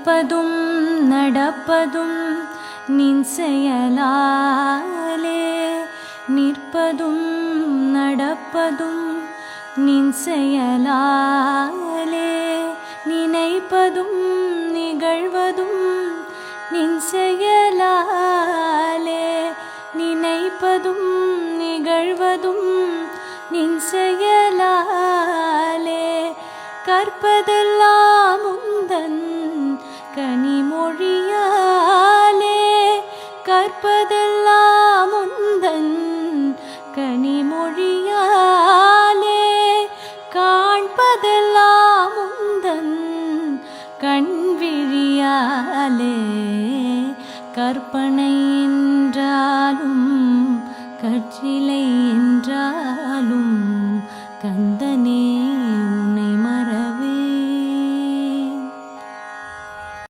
நிற்பதும் நடப்பதும் நின் செயலாலே, நிற்பதும் நடப்பதும் நின் செயலாலே, நினைப்பதும் நிகழ்வதும் நின் செயலாலே, நினைப்பதும் நிகழ்வதும் நின் செயலாலே, கற்பதெல்லாம் உந்தன் கனிமொழியாலே, கற்பதெல்லாம் உந்தன் கனிமொழியாலே, காண்பதெல்லாம் உந்தன் கண்விழியாலே, கற்பனை என்றாலும் கற்றிலை என்றாலும் கந்தனே